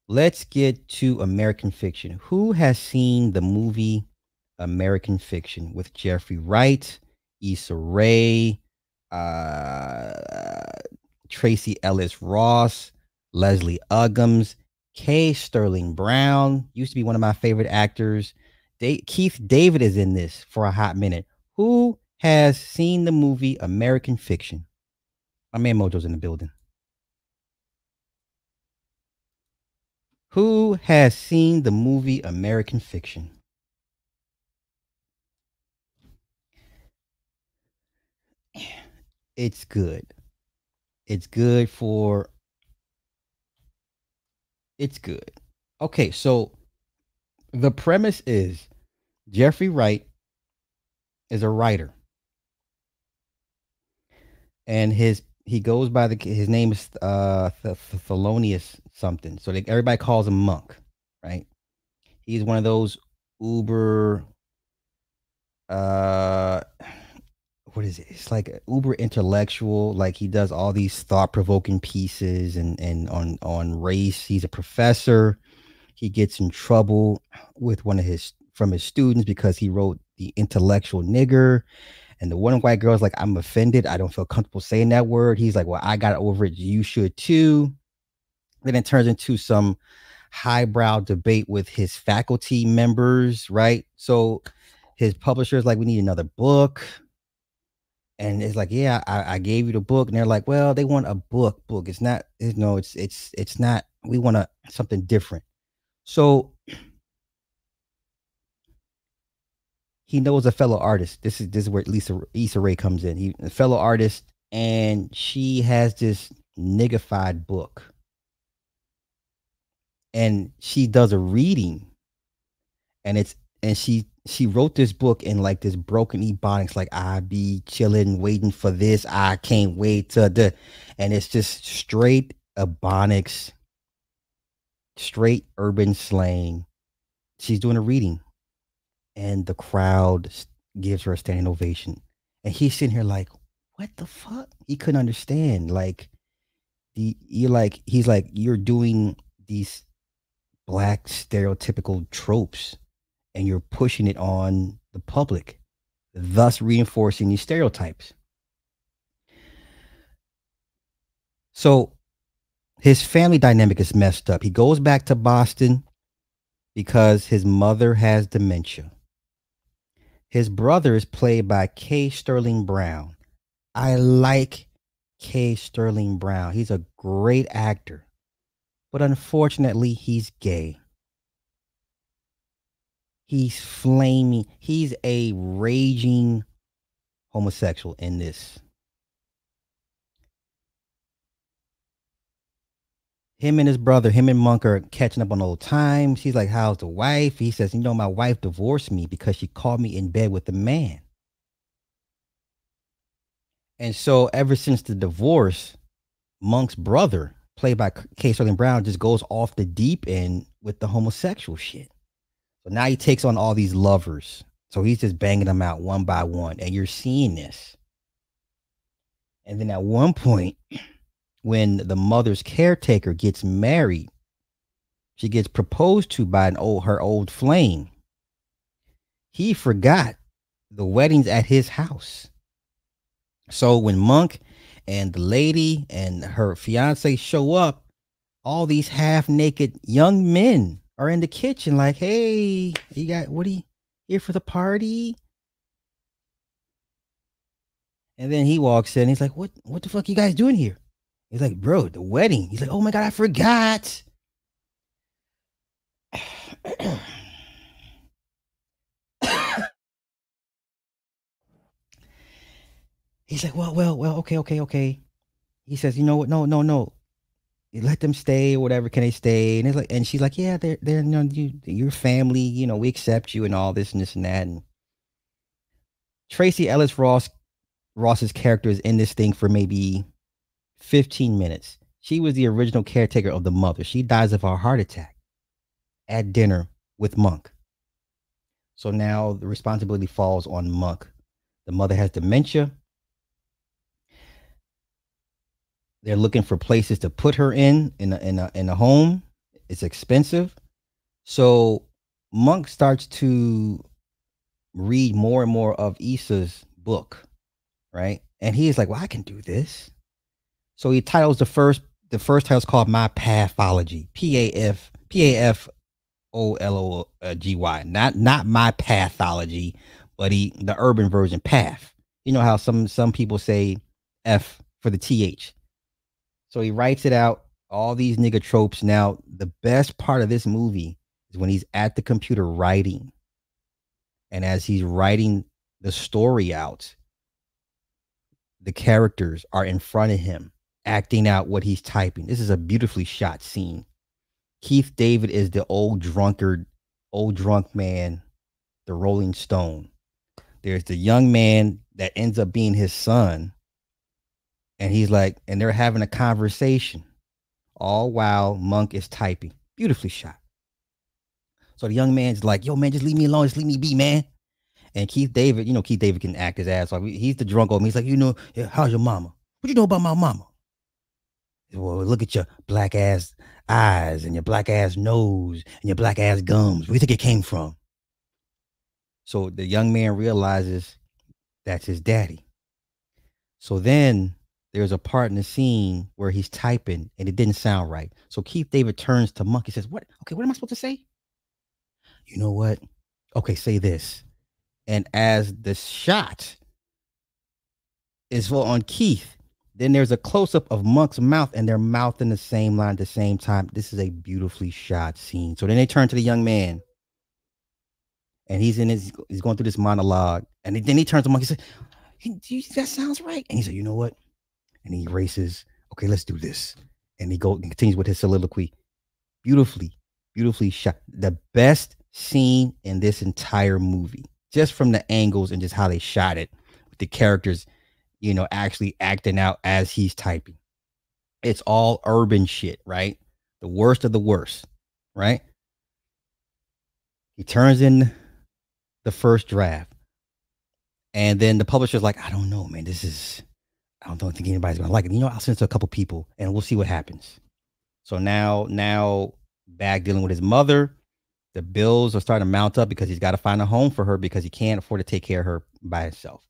Let's get to American Fiction. Who has seen the movie American Fiction with Jeffrey Wright, Issa Rae, uh, Tracy Ellis Ross, Leslie Uggams, Kay Sterling Brown, used to be one of my favorite actors. Keith David is in this for a hot minute. Who has seen the movie American Fiction? My man Mojo's in the building. Who has seen the movie American Fiction? It's good. It's good for it's good. Okay, so the premise is Jeffrey Wright is a writer, and he goes by the his name is Thelonious something. So everybody calls him Monk, right? He's one of those uber uh what is it? It's like uber intellectual. Like he does all these thought provoking pieces and on race. He's a professor. He gets in trouble with one of his from his students because he wrote the intellectual nigger. And the one white girl's like, I'm offended. I don't feel comfortable saying that word. He's like, well, I got over it. You should too. Then it turns into some highbrow debate with his faculty members, right? So his publisher is like, we need another book. And it's like, yeah, I gave you the book. And they're like, well, they want a book. It's not, no, it's not, we want something different. So he knows a fellow artist. This is where Issa Rae comes in. He a fellow artist, and she has this niggified book, and she does a reading, and she wrote this book in like this broken ebonics, like I be chilling, waiting for this. I can't wait to the, and it's just straight ebonics, straight urban slang. She's doing a reading, and the crowd gives her a standing ovation. And he's sitting here like, what the fuck? He couldn't understand. Like he's like, you're doing these black stereotypical tropes and you're pushing it on the public, thus reinforcing these stereotypes. So his family dynamic is messed up. He goes back to Boston because his mother has dementia. His brother is played by Kay Sterling Brown. I like Kay Sterling Brown. He's a great actor, but unfortunately, he's gay. He's flaming. He's a raging homosexual in this. Him and his brother, him and Monk are catching up on old times. He's like, how's the wife? He says, my wife divorced me because she caught me in bed with a man. And so ever since the divorce, Monk's brother, played by Kay Sterling Brown, just goes off the deep end with the homosexual shit. So now he takes on all these lovers. So he's just banging them out one by one. And you're seeing this. And then at one point, when the mother's caretaker gets married, she gets proposed to by her old flame. He forgot the wedding's at his house. So when Monk and the lady and her fiance show up, all these half naked young men are in the kitchen, like, hey, you got what are you here for the party? And then he walks in, he's like, what the fuck you guys doing here? He's like, bro, the wedding. He's like, oh my God, I forgot. He's like, well, okay. He says, you know what? No. You let them stay or whatever. Can they stay? And it's like, and she's like, yeah, they're your family. We accept you and all this and this and that. And Tracy Ellis Ross's character is in this thing for maybe 15 minutes. She was the original caretaker of the mother. She dies of a heart attack at dinner with Monk. So now the responsibility falls on Monk. The mother has dementia. They're looking for places to put her in a home, It's expensive. So Monk starts to read more and more of Issa's book, right? And he's like, "Well, I can do this." So he titles the first title is called My Pathology. PAFOLOGY. Not My Pathology, but the urban version path. You know how some people say F for the TH. So he writes it out, all these nigga tropes. Now, the best part of this movie is when he's at the computer writing. And as he's writing the story out, the characters are in front of him, acting out what he's typing. This is a beautifully shot scene. Keith David is the old drunk man, the Rolling Stone. There's the young man that ends up being his son. And he's like, and they're having a conversation all while Monk is typing. Beautifully shot. So the young man's like, yo, man, just leave me alone. Just leave me be, man. And Keith David, Keith David can act his ass off. He's the drunk old man. He's like, how's your mama? What you know about my mama? Well, look at your black ass eyes and your black ass nose and your black ass gums. Where do you think it came from? So the young man realizes that's his daddy. So then there's a part in the scene where he's typing and it didn't sound right. So Keith David turns to Monk. He says, what? Okay, what am I supposed to say? You know what? Okay, say this. And as the shot is on Keith, then there's a close-up of Monk's mouth and they're mouthing the same line at the same time. This is a beautifully shot scene. So then they turn to the young man and he's going through this monologue. And then he turns to Monk. He said, that sounds right. And he said, you know what? And he races. Okay, let's do this. And he continues with his soliloquy. Beautifully shot. The best scene in this entire movie, just from the angles and just how they shot it, with the characters, actually acting out as he's typing. It's all urban shit, right? The worst of the worst, right? He turns in the first draft. And then the publisher's like, I don't know, man. I don't think anybody's gonna like it. I'll send it to a couple people and we'll see what happens. So now back dealing with his mother, the bills are starting to mount up because he's got to find a home for her because he can't afford to take care of her by himself.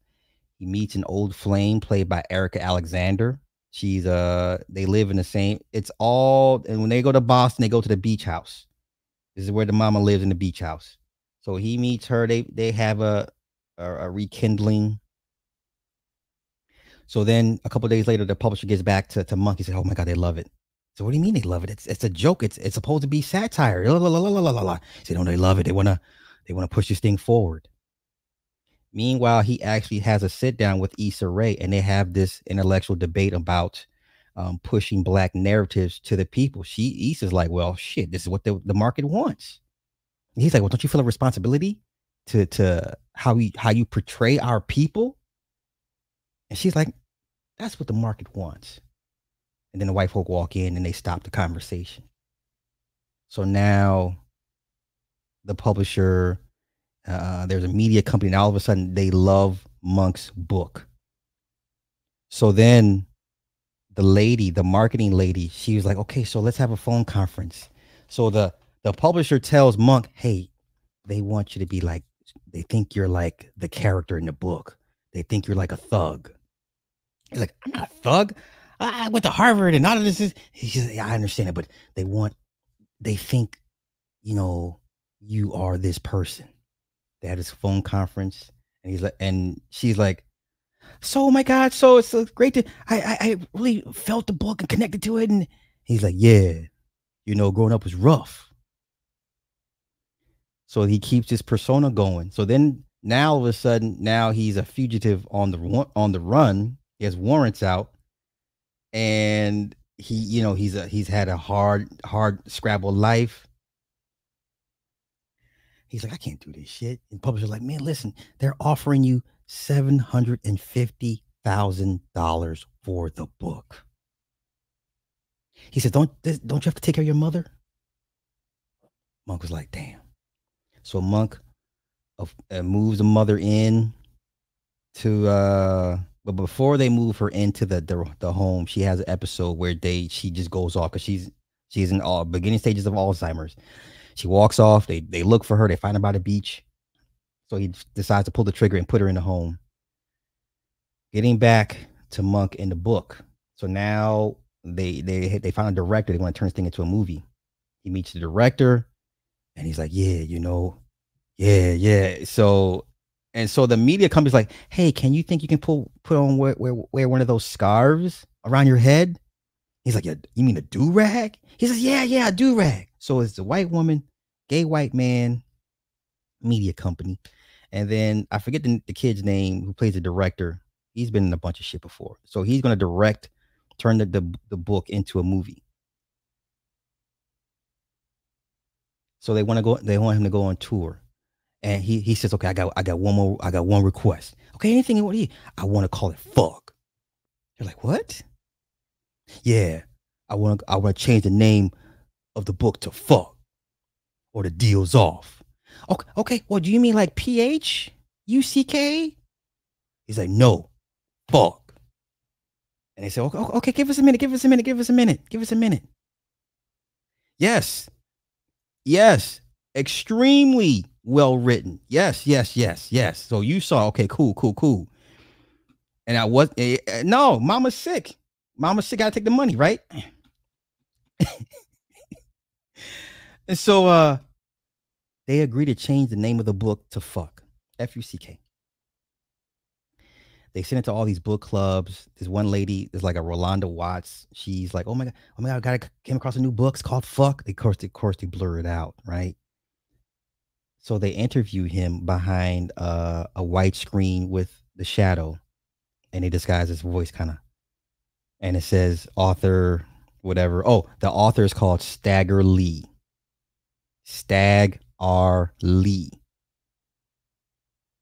He meets an old flame played by Erica Alexander. She's they live in the same. It's all, and when they go to Boston, they go to the beach house. This is where the mama lives, in the beach house. So he meets her. They have a rekindling. So then a couple of days later, the publisher gets back to Monk. He said, "Oh my God, they love it." So what do you mean they love it? It's a joke. It's supposed to be satire. La, la, la, la, la, la. He said, "No, they love it. They wanna push this thing forward." Meanwhile, he actually has a sit down with Issa Rae, and they have this intellectual debate about pushing Black narratives to the people. Issa's like, "Well, shit, this is what the market wants." And he's like, "Well, don't you feel a responsibility to how you portray our people?" And she's like, "That's what the market wants." And then the white folk walk in and they stop the conversation. So now the publisher, there's a media company, and all of a sudden they love Monk's book. So then the marketing lady, she was like, okay, so let's have a phone conference. So the publisher tells Monk, hey, they want you to be like, they think you're like the character in the book. They think you're like a thug. He's like, I'm not a thug. I went to Harvard and all of this is. He says, yeah, I understand it, but they think, you are this person. They had this phone conference, and she's like, so, oh my God, so it's great to, I really felt the book and connected to it. And he's like, yeah, growing up was rough. So he keeps his persona going. So then now all of a sudden, now he's a fugitive on the run. He has warrants out. And he's had a hard Scrabble life. He's like, I can't do this shit. And publisher's like, man, listen, they're offering you $750,000 for the book. He said, don't you have to take care of your mother? Monk was like, damn. So Monk moves the mother in to but before they move her into the home, she has an episode where she just goes off because she's She's in all beginning stages of Alzheimer's. She walks off. They look for her. They find her by the beach. So he decides to pull the trigger and put her in the home. Getting back to Monk in the book. So now they found a director. They want to turn this thing into a movie. He meets the director, and he's like, "Yeah, yeah." So the media company's like, "Hey, can you think you can put on wear one of those scarves around your head?" He's like, "Yeah, you mean a do rag?" He says, "Yeah, a do rag." So it's the white woman, gay white man, media company, and then I forget the kid's name who plays the director. He's been in a bunch of shit before, so he's gonna turn the book into a movie. So they want to go. They want him to go on tour, and he says, "Okay, I got one request. Okay, anything you want? I want to call it fuck." They're like, "What?" Yeah, I want to change the name of the book to fuck, or the deal's off. Okay. Well, do you mean like PHUCK? He's like, no, fuck. And they say, okay, give us a minute. Yes, extremely well written. Yes. So you saw, okay, cool. And I was no, mama's sick. Gotta take the money, right? And so they agree to change the name of the book to fuck. FUCK. They send it to all these book clubs. There's one lady, there's like a Rolanda Watts. She's like, oh my god, I came across a new book. It's called Fuck. Of course, they blur it out, right? So they interview him behind a white screen with the shadow, and they disguise his voice kind of, and it says author whatever. Oh, the author is called Stagger Lee. Stag R. Lee.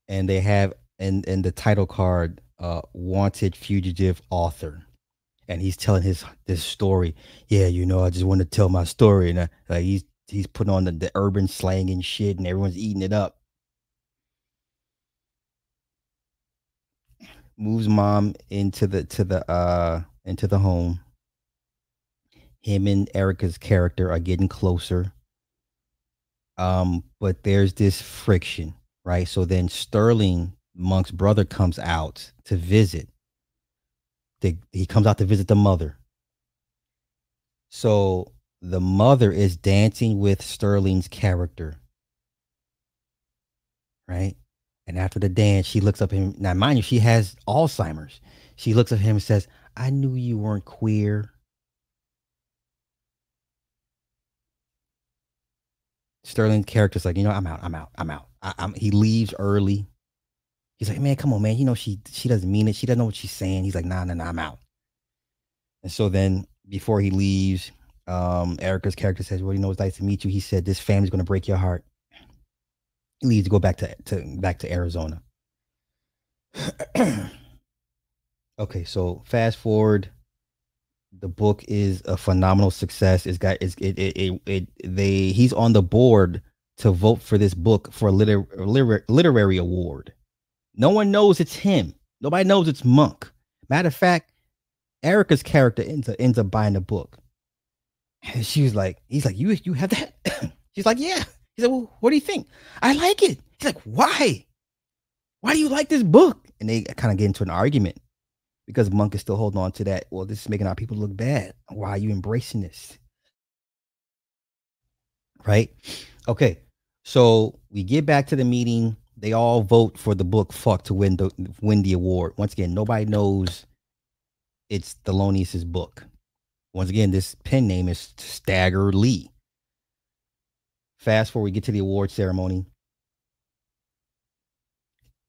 And they have in the title card, wanted fugitive author. And he's telling this story. Yeah, I just want to tell my story. And he's putting on the urban slang and shit, and everyone's eating it up. Moves mom into the home. Him and Erica's character are getting closer. But there's this friction, right? So then Sterling, Monk's brother, comes out to visit. He comes out to visit the mother. So the mother is dancing with Sterling's character, right? And after the dance, she looks up at him. Now, mind you, she has Alzheimer's. She looks at him and says, "I knew you weren't queer." Sterling's character's like, I'm out. He leaves early. He's like, man, come on, man. She doesn't mean it. She doesn't know what she's saying. He's like, nah, I'm out. And so then before he leaves, Erica's character says, well, it's nice to meet you. He said, this family's going to break your heart. He leaves to go back to Arizona. Okay, so fast forward. The book is a phenomenal success. He's on the board to vote for this book for a literary award. No one knows it's him. Nobody knows it's Monk. Matter of fact, Erica's character ends up buying the book. And he's like, you have that? She's like, yeah. He's like, well, what do you think? I like it. He's like, why? Why do you like this book? And they kind of get into an argument because Monk is still holding on to that. Well, this is making our people look bad. Why are you embracing this? Right? Okay. So we get back to the meeting. They all vote for the book Fuck to win the award. Once again, nobody knows it's Thelonious' book. Once again, this pen name is Stagger Lee. Fast forward, we get to the award ceremony,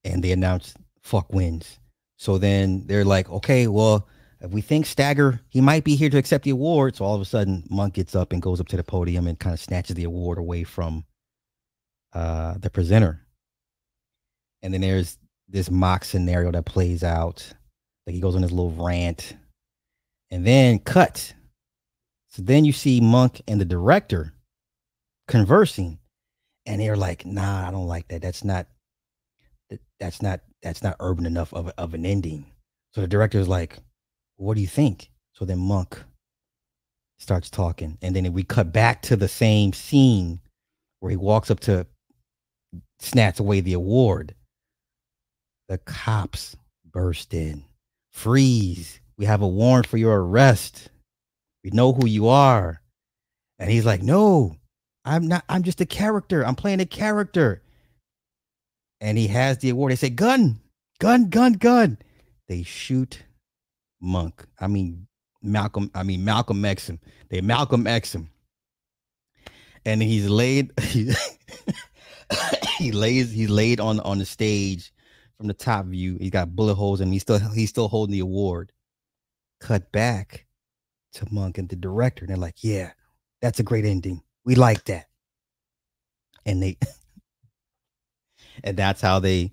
and they announce Fuck wins. So then they're like, okay, well, if we think Stagger, he might be here to accept the award. So all of a sudden, Monk gets up and goes up to the podium and kind of snatches the award away from the presenter. And then there's this mock scenario that plays out. Like he goes on this little rant, and then cut. So then you see Monk and the director conversing, and they're like, "Nah, I don't like that. That's not urban enough of an ending." So the director is like, "What do you think?" So then Monk starts talking, and then we cut back to the same scene where he walks up to snatch away the award. The cops burst in. Freeze. We have a warrant for your arrest. We know who you are. And he's like, no, I'm not. I'm just a character. I'm playing a character. And he has the award. They say, gun, gun, gun, gun. They shoot Monk. Malcolm X him. They Malcolm X him. And he's laid, he's laid on the stage from the top view. He's got bullet holes and he's still holding the award. Cut back to Monk and the director. And they're like, yeah, that's a great ending. We like that. And and that's how they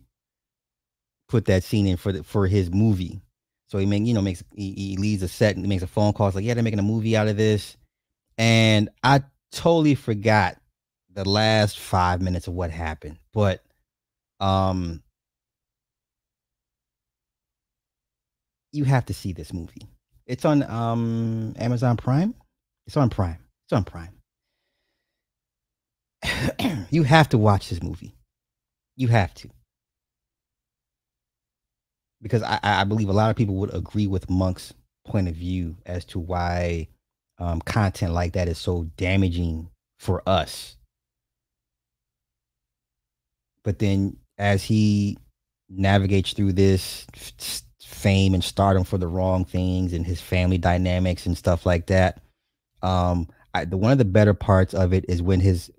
put that scene in for his movie. So he leaves a set and makes a phone call. It's like, yeah, they're making a movie out of this. And I totally forgot the last 5 minutes of what happened. But you have to see this movie. It's on Amazon Prime. It's on Prime. It's on Prime. You have to watch this movie. You have to. Because I believe a lot of people would agree with Monk's point of view as to why content like that is so damaging for us. But then as he navigates through this fame and stardom for the wrong things and his family dynamics and stuff like that, one of the better parts of it is when his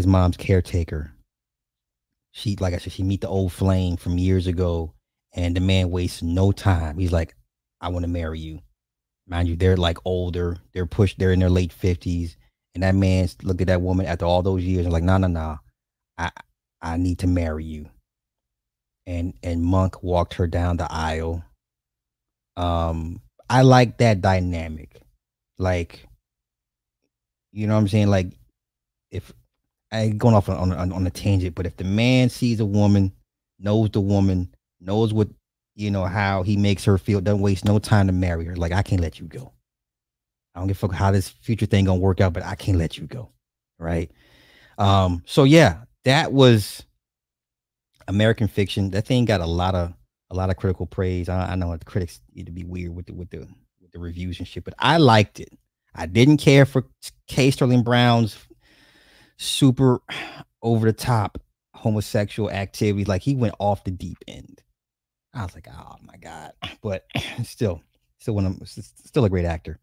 mom's caretaker, like I said, she meet the old flame from years ago, and the man wastes no time. He's like, I want to marry you. Mind you, they're like older. They're in their late 50s. And that man looked at that woman after all those years and like, no. I need to marry you. And Monk walked her down the aisle. I like that dynamic. Like, you know what I'm saying? Like, if I going off on a tangent, but if the man sees a woman, knows the woman, knows what, how he makes her feel, doesn't waste no time to marry her. Like, I can't let you go. I don't give a fuck how this future thing gonna work out, but I can't let you go. Right. So yeah, that was American Fiction. That thing got a lot of critical praise. I know the critics need to be weird with the reviews and shit, but I liked it. I didn't care for K. Sterling Brown's super over the top homosexual activities. Like, he went off the deep end. I was like, oh my God. But still a great actor.